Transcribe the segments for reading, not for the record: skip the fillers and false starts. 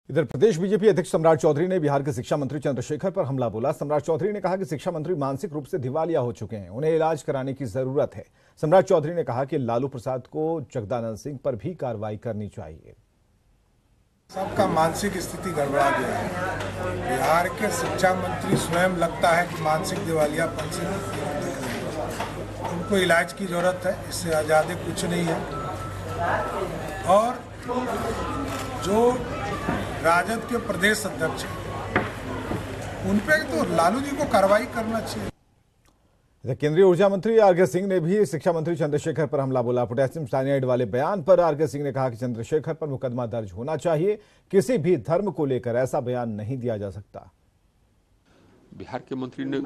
इधर प्रदेश बीजेपी अध्यक्ष सम्राट चौधरी ने बिहार के शिक्षा मंत्री चंद्रशेखर पर हमला बोला। सम्राट चौधरी ने कहा कि शिक्षा मंत्री मानसिक रूप से दिवालिया हो चुके हैं, उन्हें इलाज कराने की जरूरत है। सम्राट चौधरी ने कहा कि लालू प्रसाद को जगदानंद सिंह पर भी कार्रवाई करनी चाहिए। सबका मानसिक स्थिति गड़बड़ा गया है। बिहार के शिक्षा मंत्री स्वयं लगता है कि मानसिक दिवालियापन से उनको इलाज की जरूरत है, इससे ज़्यादा कुछ नहीं है। और जो राजद के प्रदेश अध्यक्ष उन पे तो लालू जी को कार्रवाई करना चाहिए। केंद्रीय ऊर्जा मंत्री आर के सिंह ने भी शिक्षा मंत्री चंद्रशेखर पर हमला बोला। पोटेशियम साइनाइड वाले बयान पर आर के सिंह ने कहा कि चंद्रशेखर पर मुकदमा दर्ज होना चाहिए। किसी भी धर्म को लेकर ऐसा बयान नहीं दिया जा सकता। बिहार के मंत्री ने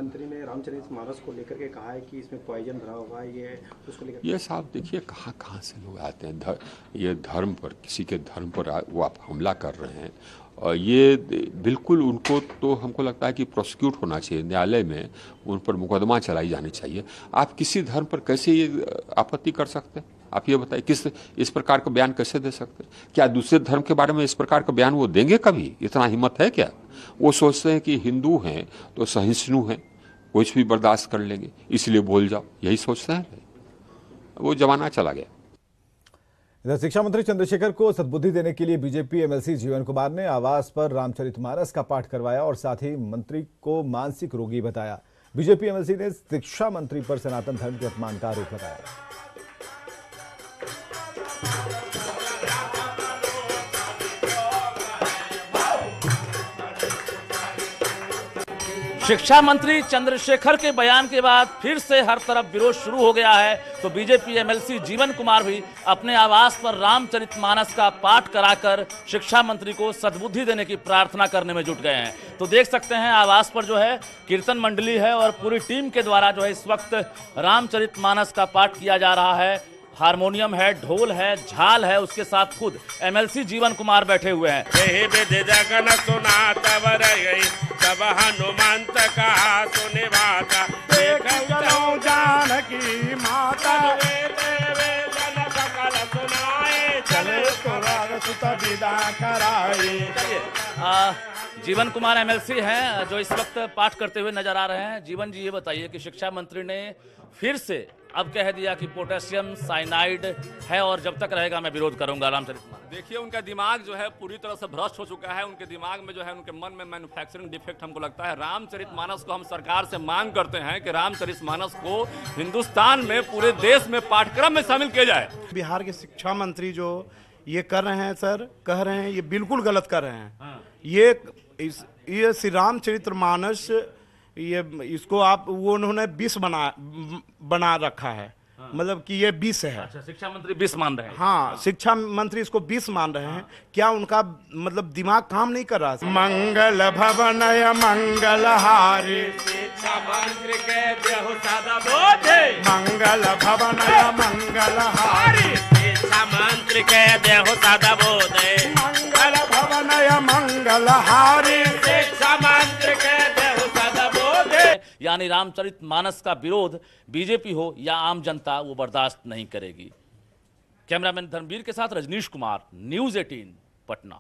रामचरितमानस को लेकर के कहा है कि इसमें पॉइजन भरा हुआ है, ये उसको लेकर ये साहब देखिए कहाँ से लोग आते हैं। ये धर्म पर, किसी के धर्म पर वो आप हमला कर रहे हैं, और ये बिल्कुल उनको तो हमको लगता है कि प्रोसिक्यूट होना चाहिए, न्यायालय में उन पर मुकदमा चलाई जानी चाहिए। आप किसी धर्म पर कैसे ये आपत्ति कर सकते हैं? आप ये बताइए, किस इस प्रकार का बयान कैसे दे सकते हैं? क्या दूसरे धर्म के बारे में इस प्रकार का बयान वो देंगे कभी? इतना हिम्मत है क्या? वो सोचते हैं कि हिंदू हैं तो सहिष्णु हैं, कुछ भी बर्दाश्त कर लेंगे, इसलिए बोल जाओ, यही सोचते हैं। वो जमाना चला गया। इधर शिक्षा मंत्री चंद्रशेखर को सद्बुद्धि देने के लिए बीजेपी एमएलसी जीवन कुमार ने आवास पर रामचरितमानस का पाठ करवाया और साथ ही मंत्री को मानसिक रोगी बताया। बीजेपी एमएलसी ने शिक्षा मंत्री पर सनातन धर्म के अपमान का आरोप लगाया। शिक्षा मंत्री चंद्रशेखर के बयान के बाद फिर से हर तरफ विरोध शुरू हो गया है, तो बीजेपी एमएलसी जीवन कुमार भी अपने आवास पर रामचरितमानस का पाठ कराकर शिक्षा मंत्री को सद्बुद्धि देने की प्रार्थना करने में जुट गए हैं। तो देख सकते हैं आवास पर जो है कीर्तन मंडली है और पूरी टीम के द्वारा जो है इस वक्त रामचरितमानस का पाठ किया जा रहा है। हारमोनियम है, ढोल है, झाल है, उसके साथ खुद एमएलसी जीवन कुमार बैठे हुए हैं। तब हनुमंत कहा सुने माता, जानकी माता सकल सुनाए, चले तो विदा कराए। जीवन कुमार एमएलसी हैं जो इस वक्त पाठ करते हुए नजर आ रहे हैं। जीवन जी, ये बताइए कि शिक्षा मंत्री ने फिर से अब कह दिया कि पोटेशियम साइनाइड है और जब तक रहेगा मैं विरोध करूंगा रामचरितमानस। देखिए, उनका दिमाग जो है पूरी तरह से भ्रष्ट हो चुका है। उनके दिमाग में जो है, उनके मन में मैन्युफैक्चरिंग डिफेक्ट हमको लगता है। रामचरितमानस को हम सरकार से मांग करते हैं कि रामचरितमानस को हिंदुस्तान में, पूरे देश में पाठ्यक्रम में शामिल किया जाए। बिहार के शिक्षा मंत्री जो ये कर रहे हैं सर, कह रहे हैं, ये बिल्कुल गलत कर रहे हैं। ये श्री रामचरितमानस, ये इसको आप वो उन्होंने 20 बना रखा है। मतलब कि ये 20 है। अच्छा, शिक्षा मंत्री 20 मान रहे हैं। हाँ, शिक्षा मंत्री इसको 20 मान रहे हैं। क्या उनका मतलब दिमाग काम नहीं कर रहा? मंगल भवनय मंगलहारी, शिक्षा मंत्री के देहु सदा बोधे। मंगल भवनय मंगलहारी, शिक्षा मंत्री के देहु सदा बोधे। मंगल भवनय मंगलहारी, शिक्षा मंत्री के देहु सदा बोधे। यानी रामचरितमानस का विरोध बीजेपी हो या आम जनता, वो बर्दाश्त नहीं करेगी। कैमरामैन धर्मवीर के साथ रजनीश कुमार, न्यूज़ 18 पटना।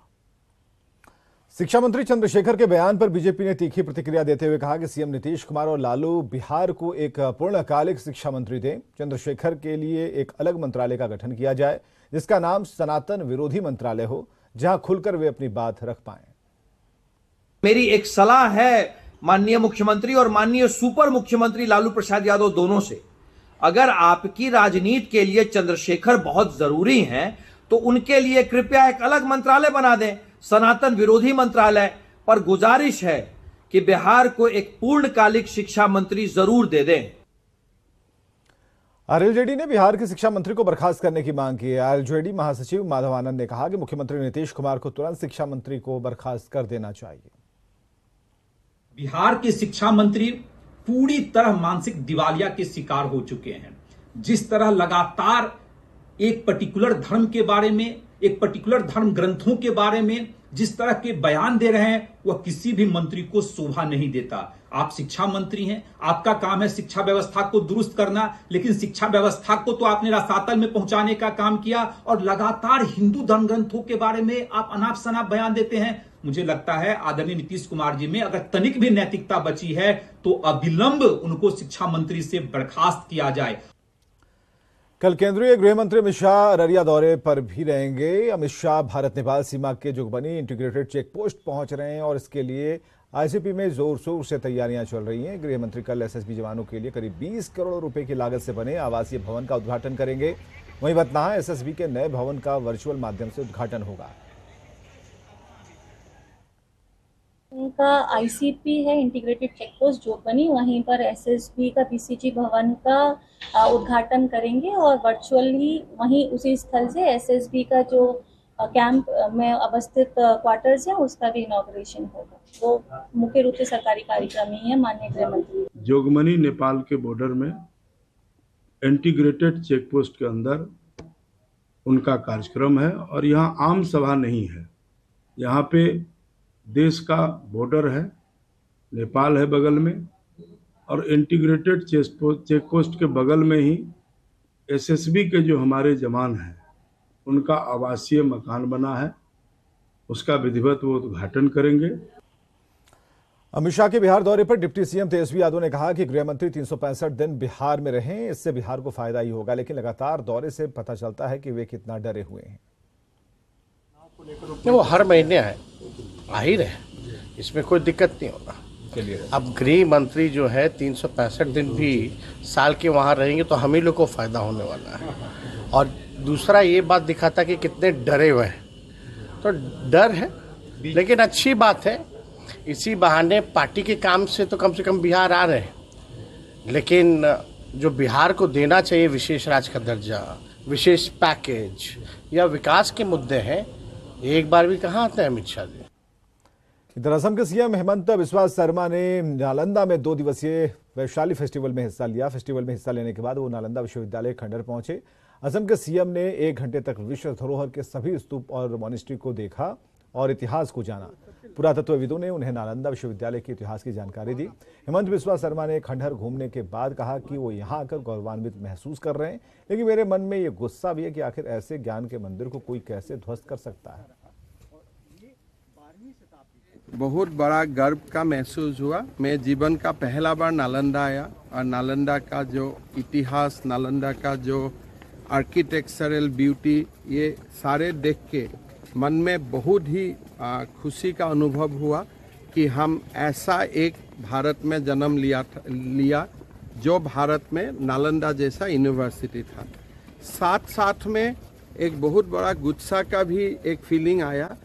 शिक्षा मंत्री चंद्रशेखर के बयान पर बीजेपी ने तीखी प्रतिक्रिया देते हुए कहा कि सीएम नीतीश कुमार और लालू बिहार को एक पूर्णकालिक शिक्षा मंत्री दें। चंद्रशेखर के लिए एक अलग मंत्रालय का गठन किया जाए जिसका नाम सनातन विरोधी मंत्रालय हो, जहां खुलकर वे अपनी बात रख पाएं। मेरी एक सलाह है माननीय मुख्यमंत्री और माननीय सुपर मुख्यमंत्री लालू प्रसाद यादव दोनों से, अगर आपकी राजनीति के लिए चंद्रशेखर बहुत जरूरी हैं तो उनके लिए कृपया एक अलग मंत्रालय बना दें, सनातन विरोधी मंत्रालय। पर गुजारिश है कि बिहार को एक पूर्णकालिक शिक्षा मंत्री जरूर दे दें। आरएलजेडी ने बिहार के शिक्षा मंत्री को बर्खास्त करने की मांग की है। आरएलजेडी महासचिव माधव आनंद ने कहा कि मुख्यमंत्री नीतीश कुमार को तुरंत शिक्षा मंत्री को बर्खास्त कर देना चाहिए। बिहार के शिक्षा मंत्री पूरी तरह मानसिक दिवालिया के शिकार हो चुके हैं। जिस तरह लगातार एक पर्टिकुलर धर्म के बारे में, एक पर्टिकुलर धर्म ग्रंथों के बारे में जिस तरह के बयान दे रहे हैं, वह किसी भी मंत्री को शोभा नहीं देता। आप शिक्षा मंत्री हैं, आपका काम है शिक्षा व्यवस्था को दुरुस्त करना, लेकिन शिक्षा व्यवस्था को तो आपने रसातल में पहुंचाने का काम किया और लगातार हिंदू धर्म ग्रंथों के बारे में आप अनाप शनाप बयान देते हैं। मुझे लगता है आदरणीय नीतीश कुमार जी में अगर तनिक भी नैतिकता बची है तो अविलंब उनको शिक्षा मंत्री से बर्खास्त किया जाए। कल केंद्रीय गृह मंत्री अमित शाह अररिया दौरे पर भी रहेंगे। अमित शाह भारत नेपाल सीमा के जोगबनी इंटीग्रेटेड चेक पोस्ट पहुंच रहे हैं और इसके लिए आईसीपी में जोर शोर से तैयारियां चल रही हैं। गृह मंत्री कल एसएसबी जवानों के लिए करीब 20 करोड़ रुपए की लागत से बने आवासीय भवन का उद्घाटन करेंगे। वहीं बतनाहा एसएसबी के नए भवन का वर्चुअल माध्यम से उद्घाटन होगा। उनका आईसीपी है इंटीग्रेटेड चेक पोस्ट जोगबनी, वहीं पर एसएसबी का पीसीजी भवन का उद्घाटन करेंगे और वर्चुअली वहीं उसी स्थल से एसएसबी का जो कैंप में अवस्थित क्वार्टर्स है उसका भी इनॉग्रेशन होगा। वो मुख्य रूप से सरकारी कार्यक्रम ही है। माननीय गृह मंत्री जोगबनी नेपाल के बॉर्डर में इंटीग्रेटेड चेक पोस्ट के अंदर उनका कार्यक्रम है और यहाँ आम सभा नहीं है। यहाँ पे देश का बॉर्डर है, नेपाल है बगल में और इंटीग्रेटेड चेक पोस्ट के बगल में ही एसएसबी के जो हमारे जवान हैं उनका आवासीय मकान बना है, उसका विधिवत वो उद्घाटन करेंगे। अमित शाह के बिहार दौरे पर डिप्टी सीएम तेजस्वी यादव ने कहा कि गृह मंत्री 365 दिन बिहार में रहें, इससे बिहार को फायदा ही होगा, लेकिन लगातार दौरे से पता चलता है कि वे कितना डरे हुए हैं। वो हर महीने आए, आ ही रहे, इसमें कोई दिक्कत नहीं होगा। अब गृह मंत्री जो है 365 दिन भी साल के वहाँ रहेंगे तो हम ही लोग को फायदा होने वाला है। और दूसरा ये बात दिखाता कि कितने डरे हुए हैं, तो डर है लेकिन अच्छी बात है। इसी बहाने पार्टी के काम से तो कम बिहार आ रहे हैं, लेकिन जो बिहार को देना चाहिए विशेष राज्य का दर्जा, विशेष पैकेज या विकास के मुद्दे हैं, एक बार भी कहाँ आते हैं अमित शाह जी। इधर असम के सीएम हेमंत बिस्वा शर्मा ने नालंदा में 2 दिवसीय वैशाली फेस्टिवल में हिस्सा लिया। फेस्टिवल में हिस्सा लेने के बाद वो नालंदा विश्वविद्यालय खंडर पहुंचे। असम के सीएम ने 1 घंटे तक विश्व धरोहर के सभी स्तूप और मॉनेस्ट्री को देखा और इतिहास को जाना। पुरातत्वविदों ने उन्हें नालंदा विश्वविद्यालय के इतिहास की जानकारी दी। हेमंत बिस्वा शर्मा ने खंडहर घूमने के बाद कहा कि वो यहाँ आकर गौरवान्वित महसूस कर रहे हैं, लेकिन मेरे मन में ये गुस्सा भी है कि आखिर ऐसे ज्ञान के मंदिर को कोई कैसे ध्वस्त कर सकता है। बहुत बड़ा गर्व का महसूस हुआ। मैं जीवन का पहला बार नालंदा आया और नालंदा का जो इतिहास, नालंदा का जो आर्किटेक्चरल ब्यूटी, ये सारे देख के मन में बहुत ही खुशी का अनुभव हुआ कि हम ऐसा एक भारत में जन्म लिया जो भारत में नालंदा जैसा यूनिवर्सिटी था। साथ साथ में एक बहुत बड़ा गुस्सा का भी एक फीलिंग आया